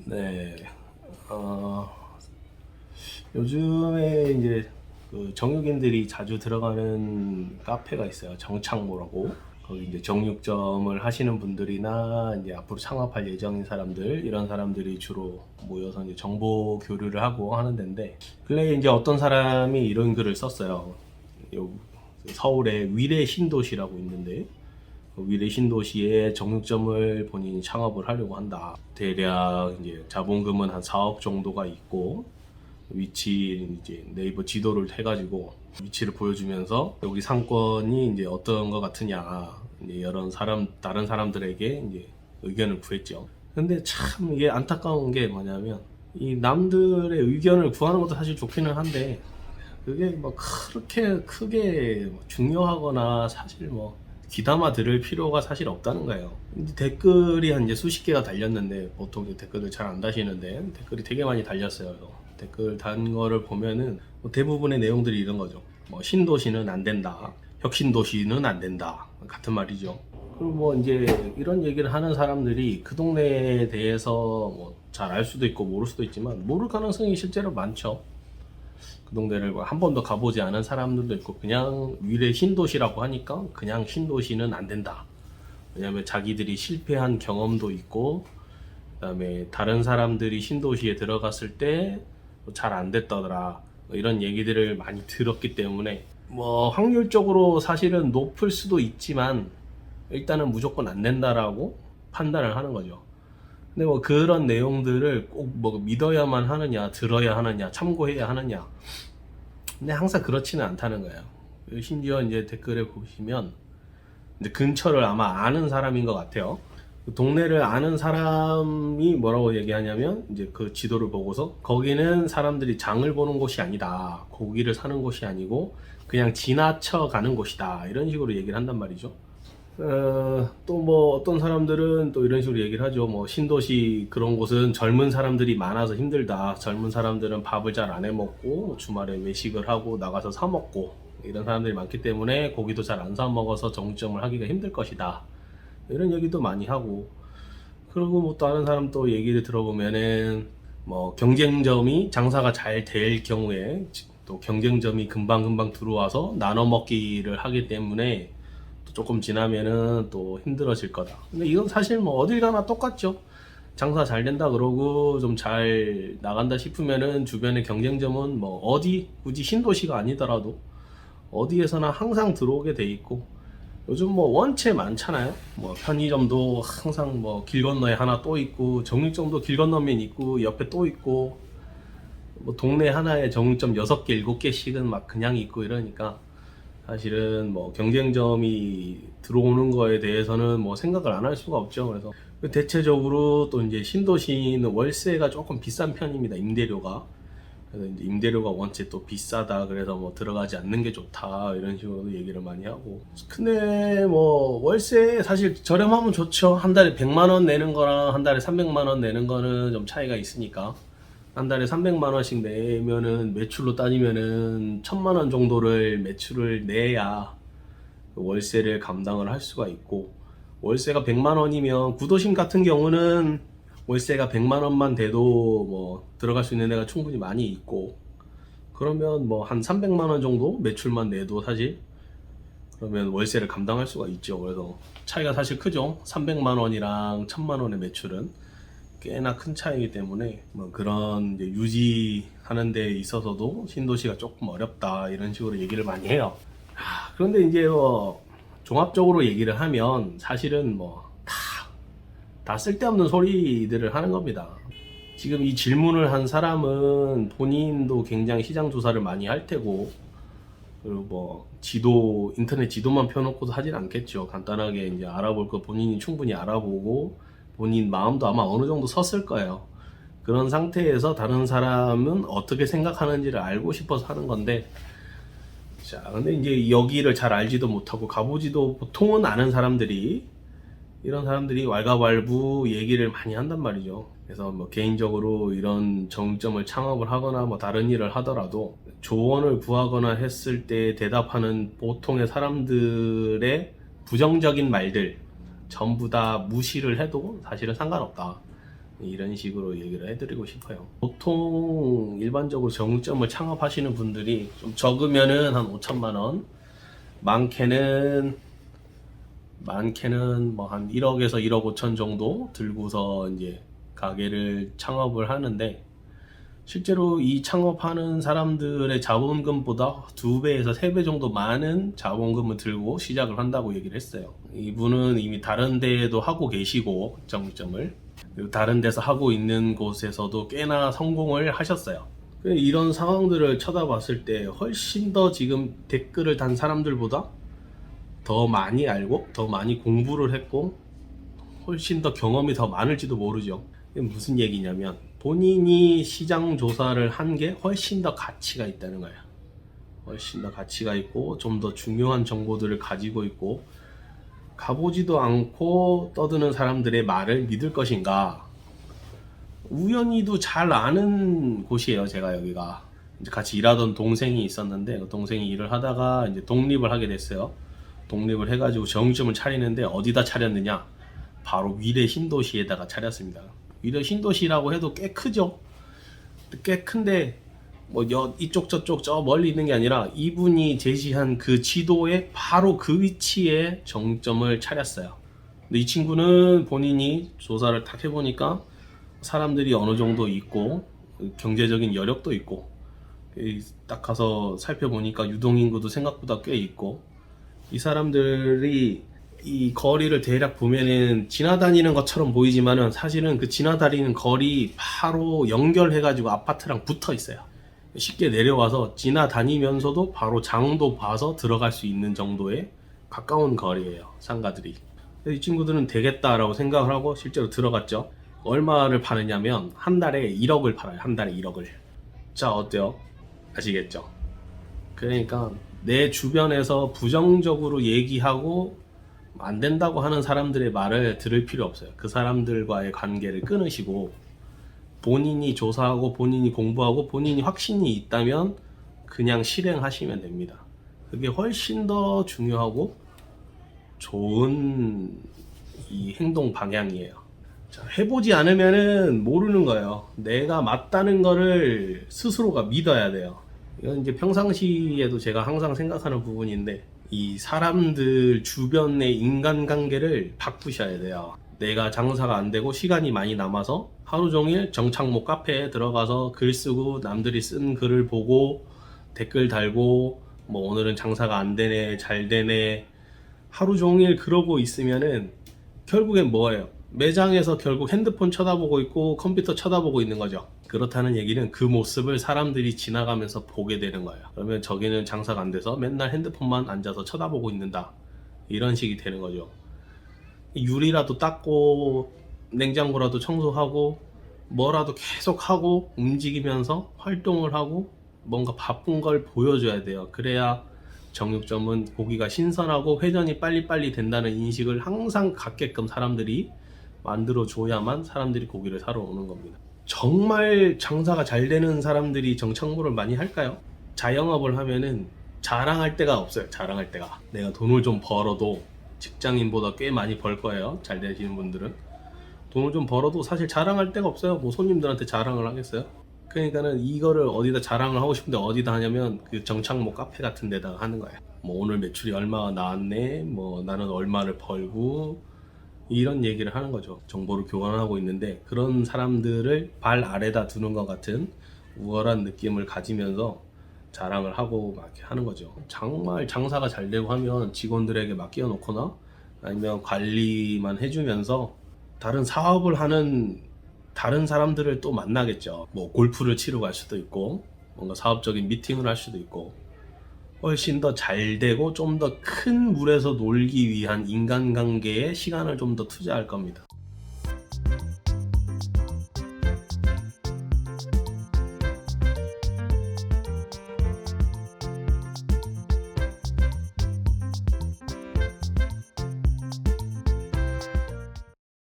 네, 어, 요즘에 이제 그 정육인들이 자주 들어가는 카페가 있어요. 정창모라고. 거기 이제 정육점을 하시는 분들이나 이제 앞으로 창업할 예정인 사람들, 이런 사람들이 주로 모여서 이제 정보 교류를 하고 하는 데인데, 근래 이제 어떤 사람이 이런 글을 썼어요. 요 서울에 위례 신도시라고 있는데, 위례 신도시에 정육점을 본인이 창업을 하려고 한다. 대략 이제 자본금은 한 4억 정도가 있고, 위치 이제 네이버 지도를 해가지고 위치를 보여주면서 여기 상권이 이제 어떤 것 같으냐, 이제 여러 다른 사람들에게 이제 의견을 구했죠. 근데 참 이게 안타까운 게 뭐냐면, 이 남들의 의견을 구하는 것도 사실 좋기는 한데, 그게 뭐 그렇게 크게 뭐 중요하거나 사실 뭐 귀담아 들을 필요가 사실 없다는 거예요. 근데 댓글이 한 이제 수십 개가 달렸는데, 보통 댓글을 잘 안 다시는데 댓글이 되게 많이 달렸어요. 댓글 단 거를 보면은 뭐 대부분의 내용들이 이런 거죠. 뭐 신도시는 안 된다, 혁신도시는 안 된다, 같은 말이죠. 그리고 뭐 이제 이런 얘기를 하는 사람들이 그 동네에 대해서 뭐 잘 알 수도 있고 모를 수도 있지만, 모를 가능성이 실제로 많죠. 그 동네를 한 번도 가보지 않은 사람들도 있고, 그냥 위례 신도시라고 하니까 그냥 신도시는 안 된다. 왜냐면 자기들이 실패한 경험도 있고, 그다음에 다른 사람들이 신도시에 들어갔을 때 잘 안 됐다더라, 뭐 이런 얘기들을 많이 들었기 때문에, 뭐 확률적으로 사실은 높을 수도 있지만 일단은 무조건 안 된다라고 판단을 하는 거죠. 근데 뭐 그런 내용들을 꼭 뭐 믿어야만 하느냐, 들어야 하느냐, 참고해야 하느냐, 근데 항상 그렇지는 않다는 거예요. 심지어 이제 댓글에 보시면 이제 근처를 아마 아는 사람인 것 같아요. 그 동네를 아는 사람이 뭐라고 얘기하냐면, 이제 그 지도를 보고서 거기는 사람들이 장을 보는 곳이 아니다, 고기를 사는 곳이 아니고 그냥 지나쳐 가는 곳이다, 이런 식으로 얘기를 한단 말이죠. 또 뭐 어떤 사람들은 또 이런 식으로 얘기를 하죠. 뭐 신도시 그런 곳은 젊은 사람들이 많아서 힘들다. 젊은 사람들은 밥을 잘 안 해 먹고 주말에 외식을 하고 나가서 사 먹고 이런 사람들이 많기 때문에 고기도 잘 안 사 먹어서 정점을 하기가 힘들 것이다, 이런 얘기도 많이 하고. 그리고 뭐 다른 사람 또 얘기를 들어보면은, 뭐 경쟁점이 장사가 잘 될 경우에 또 경쟁점이 금방금방 들어와서 나눠 먹기를 하기 때문에 또 조금 지나면은 또 힘들어질 거다. 근데 이건 사실 뭐 어딜 가나 똑같죠. 장사 잘 된다 그러고 좀 잘 나간다 싶으면은 주변의 경쟁점은 뭐 어디, 굳이 신도시가 아니더라도 어디에서나 항상 들어오게 돼 있고, 요즘 뭐 원체 많잖아요. 뭐 편의점도 항상 뭐 길 건너에 하나 또 있고, 정육점도 길 건너면 있고 옆에 또 있고, 뭐 동네 하나에 정육점 6개 7개씩은 막 그냥 있고, 이러니까 사실은 뭐 경쟁점이 들어오는 거에 대해서는 뭐 생각을 안 할 수가 없죠. 그래서 대체적으로 또 이제 신도시는 월세가 조금 비싼 편입니다, 임대료가. 그래서 이제 임대료가 원체 또 비싸다, 그래서 뭐 들어가지 않는 게 좋다, 이런 식으로 얘기를 많이 하고. 근데 뭐 월세 사실 저렴하면 좋죠. 한 달에 100만 원 내는 거랑 한 달에 300만 원 내는 거는 좀 차이가 있으니까, 한 달에 300만 원씩 내면은 매출로 따지면은 1000만 원 정도를 매출을 내야 월세를 감당을 할 수가 있고, 월세가 100만 원이면 구도심 같은 경우는 월세가 100만 원만 돼도 뭐 들어갈 수 있는 데가 충분히 많이 있고, 그러면 뭐 한 300만 원 정도 매출만 내도 사실 그러면 월세를 감당할 수가 있죠. 그래서 차이가 사실 크죠. 300만 원이랑 1000만 원의 매출은 꽤나 큰 차이기 때문에, 뭐 그런 이제 유지하는 데 있어서도 신도시가 조금 어렵다, 이런 식으로 얘기를 많이 해요. 그런데 이제 뭐 종합적으로 얘기를 하면 사실은 뭐 다 쓸데없는 소리들을 하는 겁니다. 지금 이 질문을 한 사람은 본인도 굉장히 시장 조사를 많이 할 테고, 그리고 뭐 인터넷 지도만 펴놓고도 하진 않겠죠. 간단하게 이제 알아볼 거 본인이 충분히 알아보고 본인 마음도 아마 어느 정도 섰을 거예요. 그런 상태에서 다른 사람은 어떻게 생각하는지를 알고 싶어서 하는 건데, 자, 근데 이제 여기를 잘 알지도 못하고 가보지도 보통은 않은 사람들이, 이런 사람들이 왈가왈부 얘기를 많이 한단 말이죠. 그래서 뭐 개인적으로 이런 정점을 창업을 하거나 뭐 다른 일을 하더라도 조언을 구하거나 했을 때 대답하는 보통의 사람들의 부정적인 말들 전부 다 무시를 해도 사실은 상관없다. 이런 식으로 얘기를 해드리고 싶어요. 보통 일반적으로 정육점을 창업하시는 분들이 좀 적으면은 한 5천만 원, 많게는 뭐 한 1억에서 1억 5천 정도 들고서 이제 가게를 창업을 하는데, 실제로 이 창업하는 사람들의 자본금보다 2배에서 3배 정도 많은 자본금을 들고 시작을 한다고 얘기를 했어요. 이분은 이미 다른 데에도 하고 계시고, 정육점을, 그리고 다른 데서 하고 있는 곳에서도 꽤나 성공을 하셨어요. 이런 상황들을 쳐다봤을 때 훨씬 더 지금 댓글을 단 사람들보다 더 많이 알고 더 많이 공부를 했고 훨씬 더 경험이 더 많을지도 모르죠. 이게 무슨 얘기냐면, 본인이 시장 조사를 한 게 훨씬 더 가치가 있다는 거예요. 훨씬 더 가치가 있고 좀 더 중요한 정보들을 가지고 있고, 가보지도 않고 떠드는 사람들의 말을 믿을 것인가. 우연히도 잘 아는 곳이에요. 제가 여기가 이제 같이 일하던 동생이 있었는데, 그 동생이 일을 하다가 이제 독립을 하게 됐어요. 독립을 해가지고 정육점을 차리는데 어디다 차렸느냐, 바로 위례 신도시에다가 차렸습니다. 위례 신도시라고 해도 꽤 크죠. 꽤 큰데 뭐 이쪽 저쪽 저 멀리 있는 게 아니라 이분이 제시한 그 지도에 바로 그 위치에 정육점을 차렸어요. 근데 이 친구는 본인이 조사를 딱 해보니까 사람들이 어느 정도 있고 경제적인 여력도 있고, 딱 가서 살펴보니까 유동인구도 생각보다 꽤 있고, 이 사람들이 이 거리를 대략 보면은 지나다니는 것처럼 보이지만은 사실은 그 지나다니는 거리 바로 연결해가지고 아파트랑 붙어 있어요. 쉽게 내려와서 지나다니면서도 바로 장도 봐서 들어갈 수 있는 정도의 가까운 거리예요, 상가들이. 이 친구들은 되겠다라고 생각을 하고 실제로 들어갔죠. 얼마를 파느냐면 한 달에 1억을 팔아요. 한 달에 1억을. 자, 어때요? 아시겠죠? 그러니까 내 주변에서 부정적으로 얘기하고 안 된다고 하는 사람들의 말을 들을 필요 없어요. 그 사람들과의 관계를 끊으시고 본인이 조사하고 본인이 공부하고 본인이 확신이 있다면 그냥 실행하시면 됩니다. 그게 훨씬 더 중요하고 좋은 이 행동 방향이에요. 자, 해보지 않으면은 모르는 거예요. 내가 맞다는 거를 스스로가 믿어야 돼요. 이건 이제 평상시에도 제가 항상 생각하는 부분인데, 이 사람들 주변의 인간관계를 바꾸셔야 돼요. 내가 장사가 안 되고 시간이 많이 남아서 하루 종일 정착모 카페에 들어가서 글 쓰고 남들이 쓴 글을 보고 댓글 달고 뭐 오늘은 장사가 안 되네 잘 되네 하루 종일 그러고 있으면은 결국엔 뭐예요? 매장에서 결국 핸드폰 쳐다보고 있고 컴퓨터 쳐다보고 있는 거죠. 그렇다는 얘기는 그 모습을 사람들이 지나가면서 보게 되는 거예요. 그러면 저기는 장사가 안 돼서 맨날 핸드폰만 앉아서 쳐다보고 있는다, 이런 식이 되는 거죠. 유리라도 닦고 냉장고라도 청소하고 뭐라도 계속 하고 움직이면서 활동을 하고 뭔가 바쁜 걸 보여줘야 돼요. 그래야 정육점은 고기가 신선하고 회전이 빨리빨리 된다는 인식을 항상 갖게끔 사람들이 만들어줘야만 사람들이 고기를 사러 오는 겁니다. 정말 장사가 잘 되는 사람들이 정착모를 많이 할까요? 자영업을 하면은 자랑할 데가 없어요. 자랑할 데가. 내가 돈을 좀 벌어도 직장인보다 꽤 많이 벌 거예요. 잘 되시는 분들은. 돈을 좀 벌어도 사실 자랑할 데가 없어요. 뭐 손님들한테 자랑을 하겠어요? 그러니까는 이거를 어디다 자랑을 하고 싶은데 어디다 하냐면 그 정착모 카페 같은 데다가 하는 거예요. 뭐 오늘 매출이 얼마가 나왔네, 뭐 나는 얼마를 벌고, 이런 얘기를 하는 거죠. 정보를 교환하고 있는데 그런 사람들을 발 아래다 두는 것 같은 우월한 느낌을 가지면서 자랑을 하고 막 이렇게 하는 거죠. 정말 장사가 잘 되고 하면 직원들에게 맡겨 놓거나 아니면 관리만 해주면서 다른 사업을 하는 다른 사람들을 또 만나겠죠. 뭐 골프를 치러 갈 수도 있고 뭔가 사업적인 미팅을 할 수도 있고, 훨씬 더 잘 되고 좀 더 큰 물에서 놀기 위한 인간관계에 시간을 좀 더 투자할 겁니다.